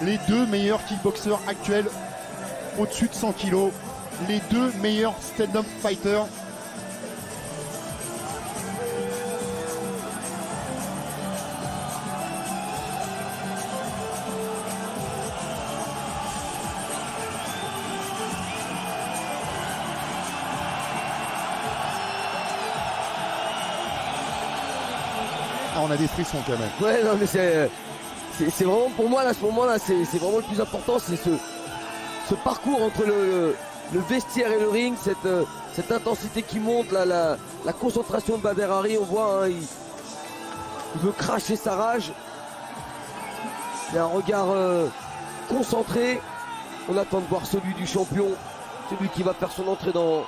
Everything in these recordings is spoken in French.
Les deux meilleurs kickboxers actuels au-dessus de 100 kg, les deux meilleurs stand-up fighters. Ah, on a des frissons quand même. Ouais, non mais c'est vraiment pour moi là, à ce moment-là, c'est vraiment le plus important, c'est ce parcours entre le vestiaire et le ring, cette intensité qui monte, la concentration de Bader Hari, on voit, hein, il veut cracher sa rage. Il y a un regard concentré. On attend de voir celui du champion, celui qui va faire son entrée dans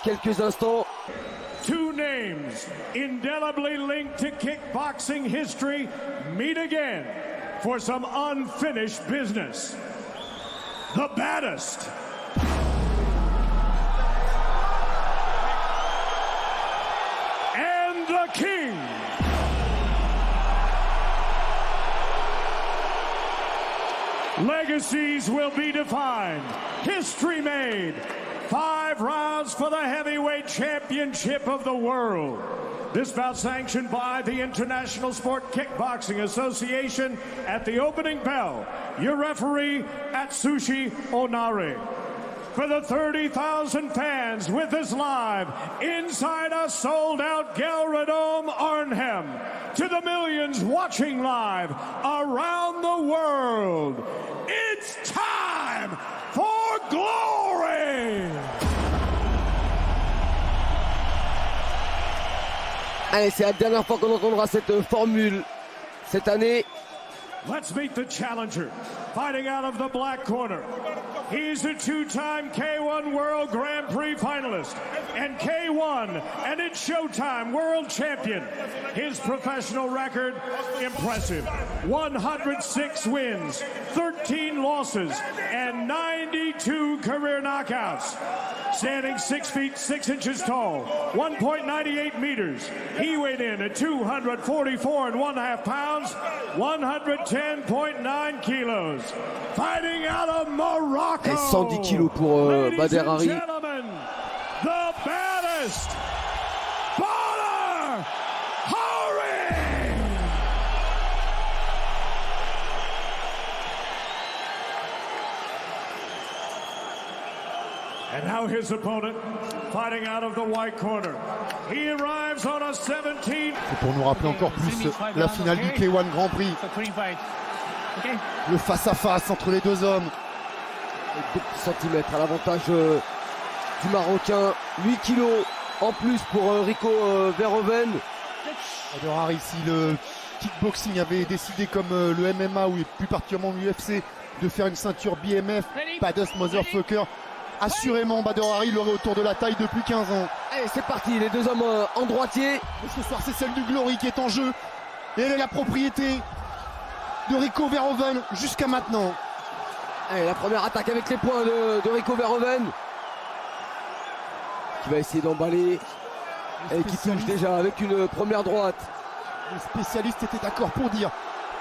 quelques instants. Two names indelibly linked to kickboxing history meet again for some unfinished business. The baddest and the king. Legacies will be defined, history made. 5 rounds for the heavyweight championship of the world. This bout sanctioned by the International Sport Kickboxing Association. At the opening bell, your referee Atsushi Onari. For the 30,000 fans with us live inside a sold-out Gelredome Arnhem. To the millions watching live around the world, it's time for glory! Allez, c'est la dernière fois qu'on entendra cette formule cette année. Let's meet the challenger, fighting out of the black corner. He's a 2-time K1 World Grand Prix finalist and K1 and it's Showtime World Champion. His professional record, impressive. 106 wins, 13 losses, and 92 career knockouts. Standing 6 feet 6 inches tall, 1.98 meters. He weighed in at 244.5 pounds, 110.9 kilos. Fighting out of Morocco. 110 kilos pour Bader Hari. The baddest, Bader Hari. And now his opponent, fighting out of the white corner. He arrives on a 17. C'est pour nous rappeler encore plus la finale du K1 Grand Prix. Le face-à-face entre les deux hommes. 2 centimètres à l'avantage du Marocain. 8 kilos en plus pour Rico Verhoeven. Bader Hari, si le kickboxing avait décidé comme le MMA ou plus particulièrement l'UFC de faire une ceinture BMF, Baddest Motherfucker, assurément Bader Hari l'aurait autour de la taille depuis 15 ans. Allez, c'est parti, les deux hommes en droitier. Ce soir, c'est celle du Glory qui est en jeu. Et elle est la propriété de Rico Verhoeven jusqu'à maintenant. Allez, la première attaque avec les poings de Rico Verhoeven. Qui va essayer d'emballer. Et qui touche déjà avec une première droite. Les spécialistes étaient d'accord pour dire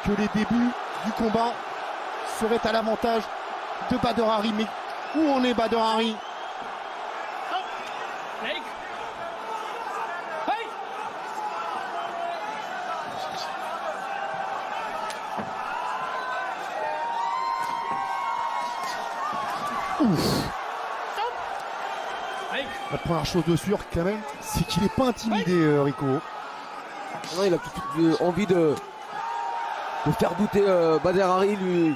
que les débuts du combat seraient à l'avantage de Bader Hari. Mais où en est Bader Hari? Ouf. La première chose de sûr quand même, c'est qu'il n'est pas intimidé, Rico. Non, il a tout envie de faire douter Bader Hari, lui.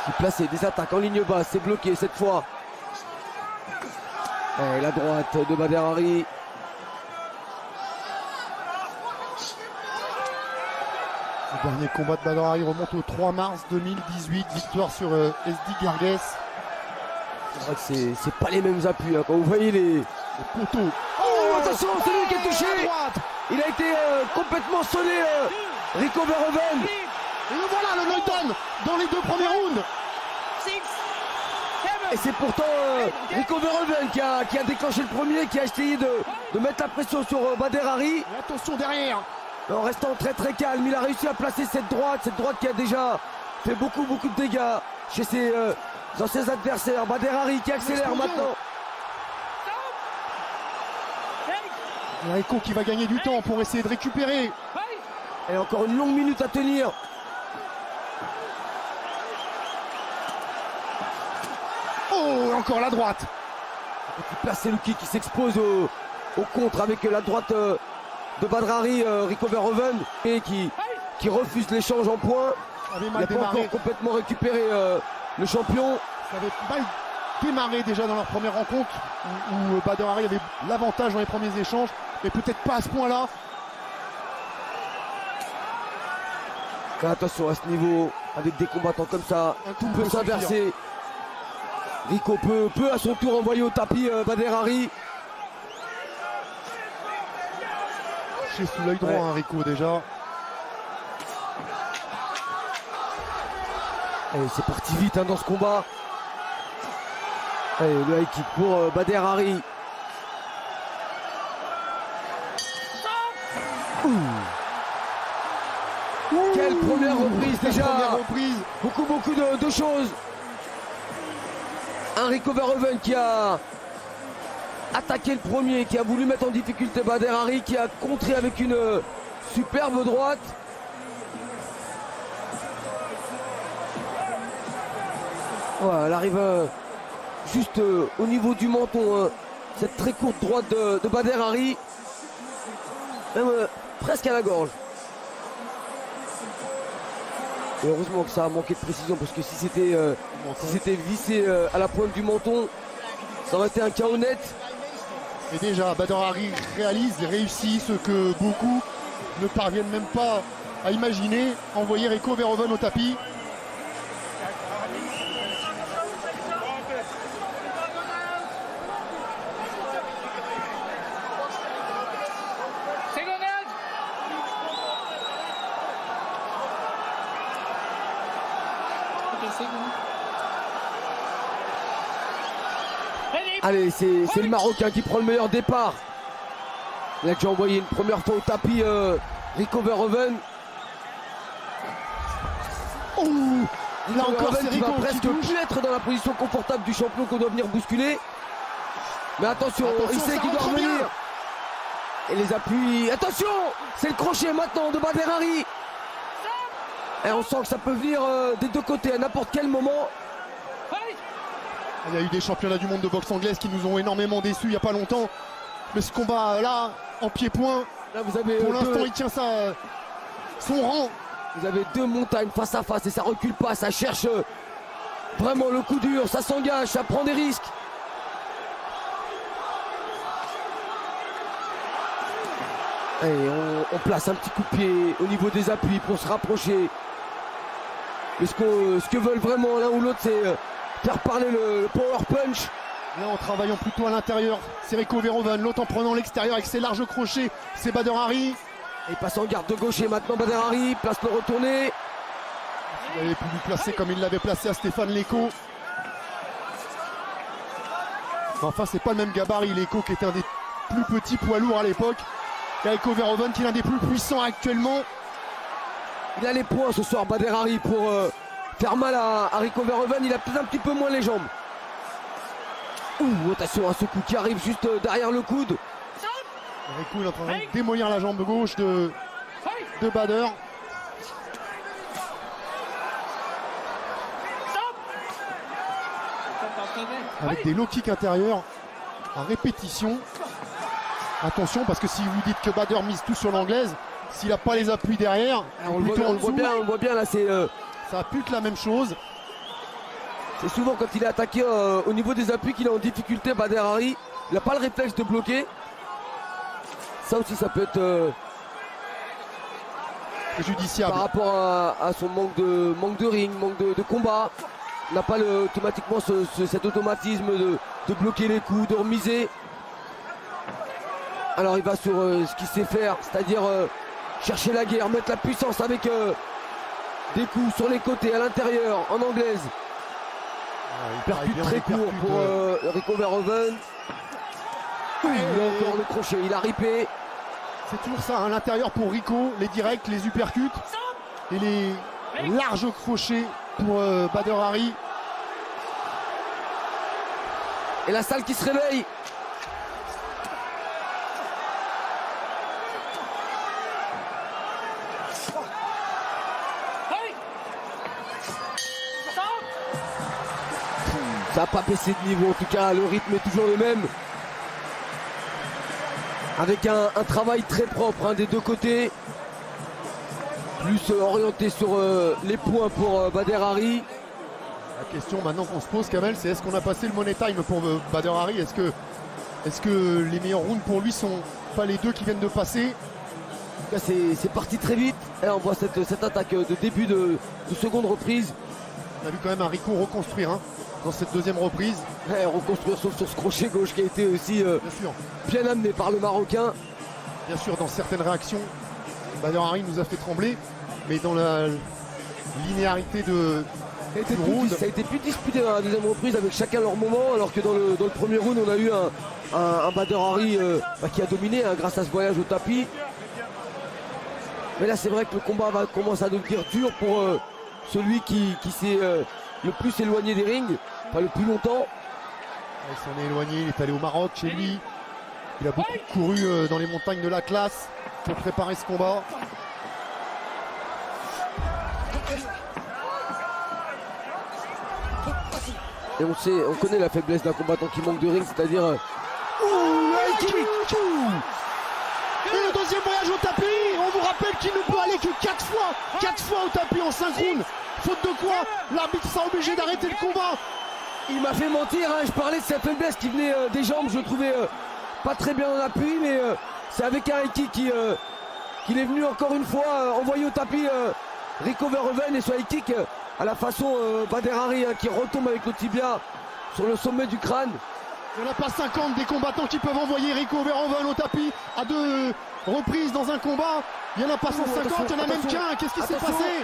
Il place des attaques en ligne basse, c'est bloqué cette fois. Et la droite de Bader Hari. Le dernier combat de Bader Hari remonte au 3 mars 2018, victoire sur SD Gargues. C'est vrai que c'est pas les mêmes appuis, hein, quand vous voyez les poteaux. Oh, attention, c'est lui qui est touché. Il a été complètement sonné, Rico Verhoeven. Et le voilà, le knockdown dans les 2 premiers rounds. Et c'est pourtant Rico Verhoeven qui a déclenché le premier, qui a essayé de mettre la pression sur Bader Hari. Et attention derrière, En restant très très calme, il a réussi à placer cette droite qui a déjà fait beaucoup de dégâts chez ses adversaires. Bader Hari qui accélère maintenant. Rico qui va gagner du temps pour essayer de récupérer. Et encore une longue minute à tenir. Oh, encore la droite. Il place Selouki qui s'expose au contre avec la droite de Bader Hari, Rico Verhoeven, et qui refuse l'échange en points. Il n'a pas encore complètement récupéré le champion. Ça avait mal démarré déjà dans leur première rencontre où Bader Hari avait l'avantage dans les premiers échanges, mais peut-être pas à ce point-là. Attention à ce niveau, avec des combattants comme ça, tout peut s'inverser. Rico peut à son tour envoyer au tapis Bader Hari. Touché sous l'œil droit, Ouais. Rico déjà. Allez, c'est parti vite dans ce combat. Allez, le high kick pour Bader Hari. Quelle première reprise déjà. Première reprise. Beaucoup de choses. Un Rico Verhoeven qui a attaqué le premier, qui a voulu mettre en difficulté Bader Hari, qui a contré avec une superbe droite. Voilà, elle arrive juste au niveau du menton, cette très courte droite de Bader Hari, même presque à la gorge. Et heureusement que ça a manqué de précision, parce que si c'était vissé à la pointe du menton, ça aurait été un chaos net. Et déjà, Bader Hari réussit ce que beaucoup ne parviennent même pas à imaginer, envoyer Rico Verhoeven au tapis. Allez, c'est le Marocain qui prend le meilleur départ. Il a déjà envoyé une première fois au tapis Rico Verhoeven. Là encore, c'est qui va Rico qui presque touche. plus être dans la position confortable du champion qu'on doit venir bousculer. Mais attention, il sait ça qu'il doit rentre revenir. bien. Et les appuis. Attention, c'est le crochet maintenant de Bader Hari. Et on sent que ça peut venir des deux côtés à n'importe quel moment. Il y a eu des championnats du monde de boxe anglaise qui nous ont énormément déçus il n'y a pas longtemps. Mais ce combat-là, en pied-point, Là, vous avez pour l'instant, il tient son rang. Vous avez deux montagnes face à face et ça recule pas, ça cherche vraiment le coup dur, ça s'engage, ça prend des risques. Allez, on place un petit coup de pied au niveau des appuis pour se rapprocher. Mais ce que veulent vraiment l'un ou l'autre, c'est faire parler le power punch. Là, en travaillant plutôt à l'intérieur, c'est Rico Verhoeven. L'autre en prenant l'extérieur avec ses larges crochets, c'est Bader Hari. Et il passe en garde de gauche et maintenant Bader Hari place le retourné. Il avait pu lui placer comme il l'avait placé à Stéphane Leko. Enfin, c'est pas le même gabarit. Leko qui était un des plus petits poids lourds à l'époque. Et Rico Verhoeven qui est l'un des plus puissants actuellement. Il a les points ce soir, Bader Hari, pour faire mal à Rico Verhoeven. Il a peut-être un petit peu moins les jambes. Attention à ce coup qui arrive juste derrière le coude. Rico est en train de démolir la jambe gauche de Bader. Avec des low kicks intérieurs à répétition. Attention, parce que si vous dites que Bader mise tout sur l'anglaise, s'il n'a pas les appuis derrière, On le voit bien là, c'est ça pute la même chose. souvent quand il est attaqué au niveau des appuis qu'il est en difficulté. Bader Hari, il n'a pas le réflexe de bloquer. Ça aussi, ça peut être Préjudiciable. par rapport à son manque de ring, manque de combat. Il n'a pas automatiquement cet automatisme de bloquer les coups, de remiser. Alors il va sur ce qu'il sait faire, c'est-à-dire chercher la guerre, mettre la puissance avec des coups sur les côtés, à l'intérieur, en anglaise. Percute très court pour Rico Verhoeven. Il a encore le crochet, il a ripé. C'est toujours ça, à l'intérieur pour Rico, les directs, les uppercuts et les larges crochets pour Badr Hari. Et la salle qui se réveille. Ça n'a pas baissé de niveau, en tout cas le rythme est toujours le même. Avec un travail très propre des deux côtés. Plus orienté sur les points pour Badr Hari. La question maintenant qu'on se pose, Kamel, c'est est-ce qu'on a passé le money time pour Badr Hari? Est-ce que les meilleurs rounds pour lui sont pas les deux qui viennent de passer? C'est parti très vite. Et on voit cette attaque de début de seconde reprise. On a vu quand même un Rico reconstruire dans cette deuxième reprise. Reconstruire sauf sur ce crochet gauche qui a été aussi bien amené par le Marocain. Bien sûr, dans certaines réactions, Badr Hari nous a fait trembler, mais dans la linéarité ça a été plus disputé dans la deuxième reprise avec chacun leur moment, alors que dans le premier round on a eu un Badr Hari qui a dominé grâce à ce voyage au tapis. Mais là c'est vrai que le combat commence à devenir dur pour celui qui s'est le plus éloigné des rings, enfin le plus longtemps. Il s'en est éloigné, il est allé au Maroc chez lui. Il a beaucoup couru dans les montagnes de l'Atlas pour préparer ce combat. Et on connaît la faiblesse d'un combattant qui manque de ring, c'est-à-dire... Et le deuxième voyage au tapis, on vous rappelle qu'il ne peut aller que 4 fois au tapis en 5 rounds. Faute de quoi, l'arbitre sera obligé d'arrêter le combat. Il m'a fait mentir, je parlais de sa faiblesse qui venait des jambes, je le trouvais pas très bien en appui, mais c'est avec un high kick qu'il est venu encore une fois envoyer au tapis Rico Verhoeven, et ce high kick à la façon Badr Hari qui retombe avec le tibia sur le sommet du crâne. Il n'y en a pas 50 des combattants qui peuvent envoyer Rico Verhoeven au tapis à 2 reprises dans un combat. Il n'y en a pas 150, il y en a même qu'un. Qu'est-ce qui s'est passé?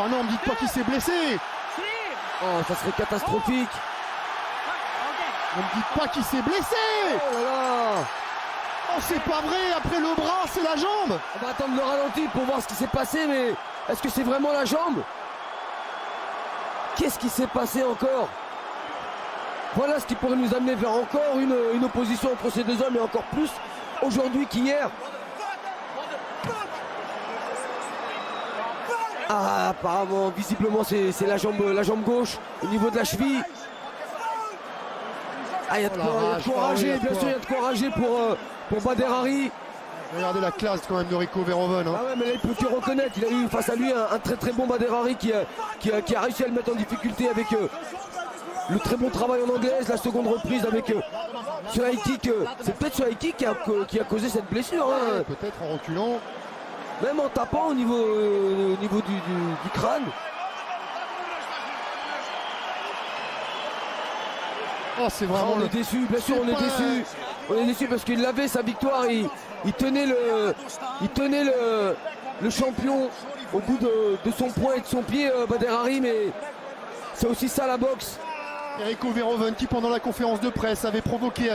Oh non, ne me dites pas qu'il s'est blessé. Oh, ça serait catastrophique. Ne me dites pas qu'il s'est blessé. Oh là là. Oh, c'est pas vrai, après le bras, c'est la jambe. On va attendre le ralenti pour voir ce qui s'est passé, mais est-ce que c'est vraiment la jambe? Qu'est-ce qui s'est passé encore? Voilà ce qui pourrait nous amener vers encore une opposition entre ces deux hommes, et encore plus aujourd'hui qu'hier. Ah, apparemment, visiblement, c'est la jambe gauche au niveau de la cheville. Ah, il y a de quoi rager, bien sûr, il y a de quoi rager pour Badr Hari. Regardez la classe quand même de Rico Verhoeven. Ah ouais, mais là il peut que reconnaître, il a eu face à lui un très très bon Badr Hari qui a réussi à le mettre en difficulté avec le très bon travail en anglaise, la seconde reprise avec ce high kick. C'est peut-être ce high kick qui a causé cette blessure. Ouais, peut-être en reculant. Même en tapant au niveau du crâne. Oh, c'est vraiment on est déçu, bien sûr, on est déçu. On est déçu parce qu'il avait sa victoire, il tenait le champion au bout de son poing et de son pied, Badr Hari, mais c'est aussi ça la boxe. Rico Verhoeven qui pendant la conférence de presse avait provoqué,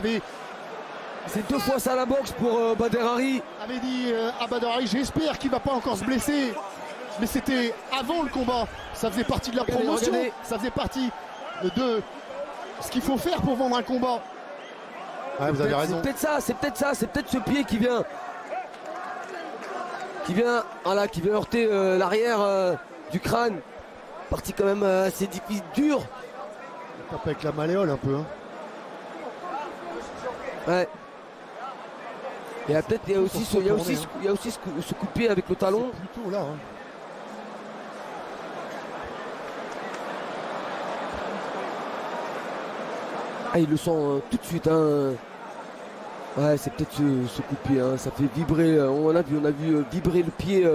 c'est 2 fois ça la boxe pour Badr Hari. Avait dit à Badr Hari, j'espère qu'il va pas encore se blesser. Mais c'était avant le combat, ça faisait partie de la promotion, ça faisait partie de ce qu'il faut faire pour vendre un combat. Ouais, vous avez raison. C'est peut-être ce pied qui vient heurter l'arrière du crâne. Partie quand même assez difficile, dur. Il tape avec la malléole un peu. Ouais. Il y a aussi ce coup de pied avec le talon. C'est plutôt là. Ah, il le sent tout de suite. Ouais, c'est peut-être ce coup de pied. Ça fait vibrer. On a vu vibrer le pied.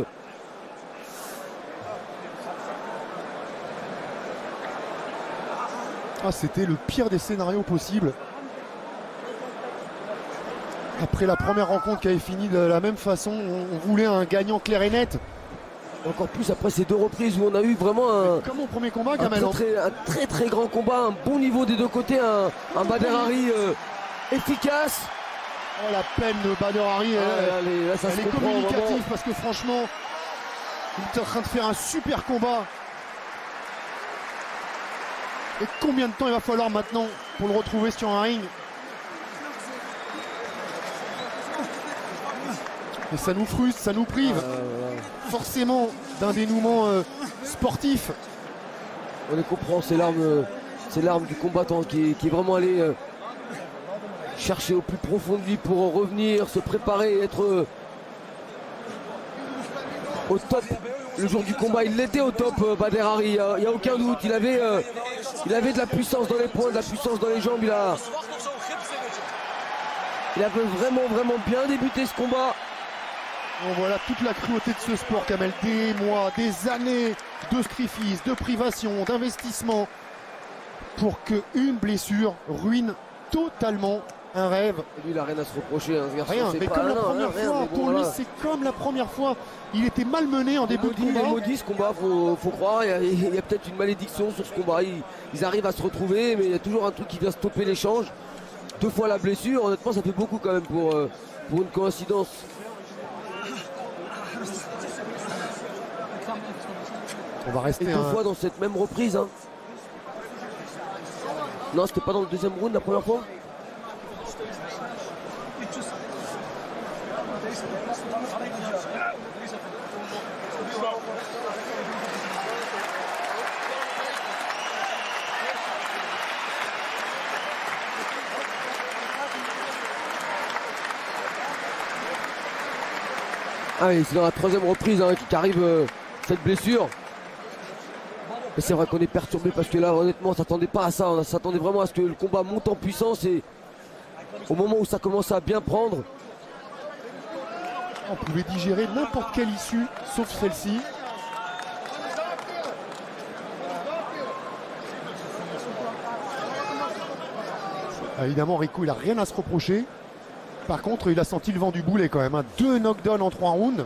Ah, c'était le pire des scénarios possibles. Après la première rencontre qui avait fini de la même façon, on voulait un gagnant clair et net. Encore plus après ces 2 reprises où on a eu vraiment comme au premier combat, un très très grand combat, un bon niveau des deux côtés, un Badr Hari efficace. Oh la peine de Badr Hari, là, ça elle se est comprend, communicative vraiment. parce que franchement, il est en train de faire un super combat. Et combien de temps il va falloir maintenant pour le retrouver sur un ring? Et ça nous frustre, ça nous prive forcément d'un dénouement sportif. On les comprend, c'est l'arme du combattant qui est vraiment allé chercher au plus profond de lui pour revenir, se préparer, être au top. Le jour du combat, il l'était au top, Badr Hari, il n'y a aucun doute. Il avait de la puissance dans les poings, de la puissance dans les jambes. Il avait vraiment bien débuté ce combat. On voit là toute la cruauté de ce sport, Kamel. Des mois, des années de sacrifices, de privations, d'investissement pour qu'une blessure ruine totalement un rêve. Lui, il n'a rien à se reprocher, hein, ce garçon. Rien, mais comme la première fois, pour lui, voilà. c'est comme la première fois. Il était malmené en début de Il est combat. maudit ce combat, faut croire. Il y a peut-être une malédiction sur ce combat. Ils arrivent à se retrouver, mais il y a toujours un truc qui vient stopper l'échange. 2 fois la blessure, honnêtement, ça fait beaucoup quand même pour une coïncidence. On va Et rester 2 fois dans cette même reprise. Hein. Non, c'était pas dans le deuxième round la première fois. Ah oui, c'est dans la 3e reprise hein, qu'arrive cette blessure. Et c'est vrai qu'on est perturbé parce que là honnêtement on s'attendait pas à ça. On s'attendait vraiment à ce que le combat monte en puissance et au moment où ça commence à bien prendre. On pouvait digérer n'importe quelle issue sauf celle-ci. Évidemment, Rico, il n'a rien à se reprocher. Par contre, il a senti le vent du boulet quand même. Hein. 2 knockdowns en 3 rounds.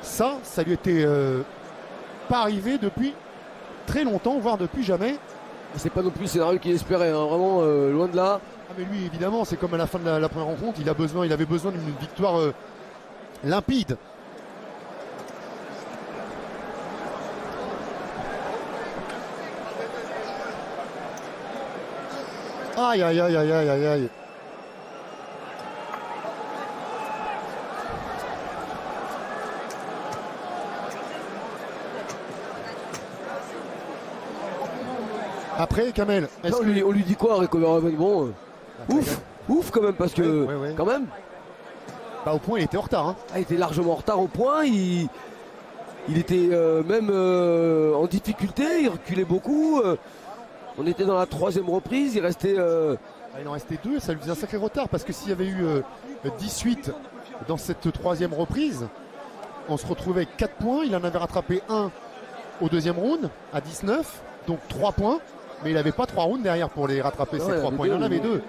Ça lui était pas arrivé depuis très longtemps, voire depuis jamais. C'est pas non plus le scénario qu'il espérait, hein. Vraiment loin de là. Ah mais lui, évidemment, c'est comme à la fin de la première rencontre, il avait besoin d'une victoire limpide. Aïe aïe aïe aïe aïe aïe aïe. Après, Kamel, Non, on lui dit quoi, Rico Verhoeven? Bon, ouf quand même, parce que ouais. quand même, Bah, au point, il était en retard. Hein. il était largement en retard au point. Il était même en difficulté, il reculait beaucoup. On était dans la 3e reprise, il restait. Il en restait 2, ça lui faisait un sacré retard parce que s'il y avait eu 18 dans cette 3e reprise, on se retrouvait avec 4 points. Il en avait rattrapé 1 au 2e round à 19, donc 3 points. Mais il n'avait pas 3 rounds derrière pour les rattraper, ces 3 points. Il en avait 2.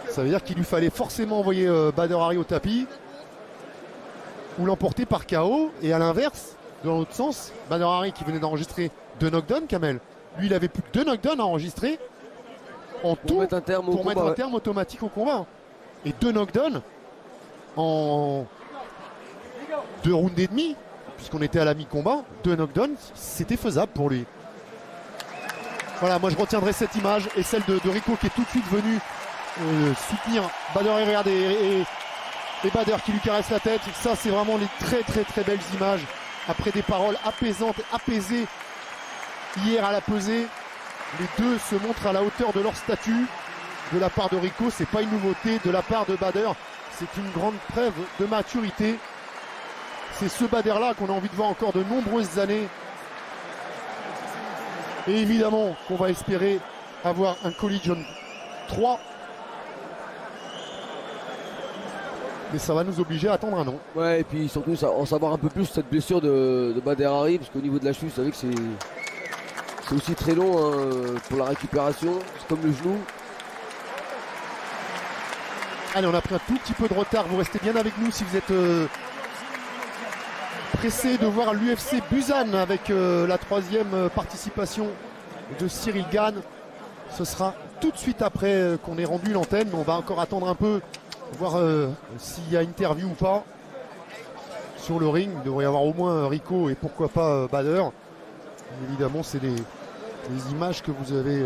Ça veut dire qu'il lui fallait forcément envoyer Badr Hari au tapis ou l'emporter par KO. Et à l'inverse, dans l'autre sens, Badr Hari qui venait d'enregistrer 2 knockdowns, Kamel. Lui, il avait plus que 2 knockdowns à enregistrer en tout Mettre un terme au pour combat, mettre un ouais. terme automatique au combat. Et 2 knockdowns en 2 rounds et demi, puisqu'on était à la mi-combat. 2 knockdowns, c'était faisable pour lui. Voilà, moi je retiendrai cette image et celle de Rico qui est tout de suite venu soutenir Badr Hari, regardez, et Badr qui lui caresse la tête. Ça, c'est vraiment les très belles images après des paroles apaisantes, apaisées hier à la pesée. Les deux se montrent à la hauteur de leur statut. De la part de Rico, c'est pas une nouveauté. De la part de Badr, c'est une grande preuve de maturité. C'est ce Badr là qu'on a envie de voir encore de nombreuses années. Et évidemment qu'on va espérer avoir un Collision 3. Mais ça va nous obliger à attendre un an. Ouais, et puis surtout en savoir un peu plus cette blessure de Badr Hari, parce qu'au niveau de la cheville, vous savez que c'est aussi très long hein, pour la récupération. C'est comme le genou. Allez, on a pris un tout petit peu de retard. Vous restez bien avec nous si vous êtes pressé de voir l'UFC Busan avec la 3e participation de Cyril Gane. Ce sera tout de suite après qu'on ait rendu l'antenne, mais on va encore attendre un peu, voir s'il y a interview ou pas sur le ring. Il devrait y avoir au moins Rico et pourquoi pas Bader. Évidemment, c'est les images que vous avez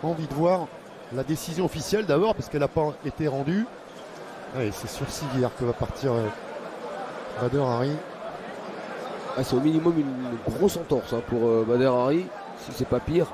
envie de voir. La décision officielle d'abord, parce qu'elle n'a pas été rendue. Allez, c'est sur civière que va partir Bader Hari. Ah, c'est au minimum une grosse entorse hein, pour Bader Hari, si c'est pas pire.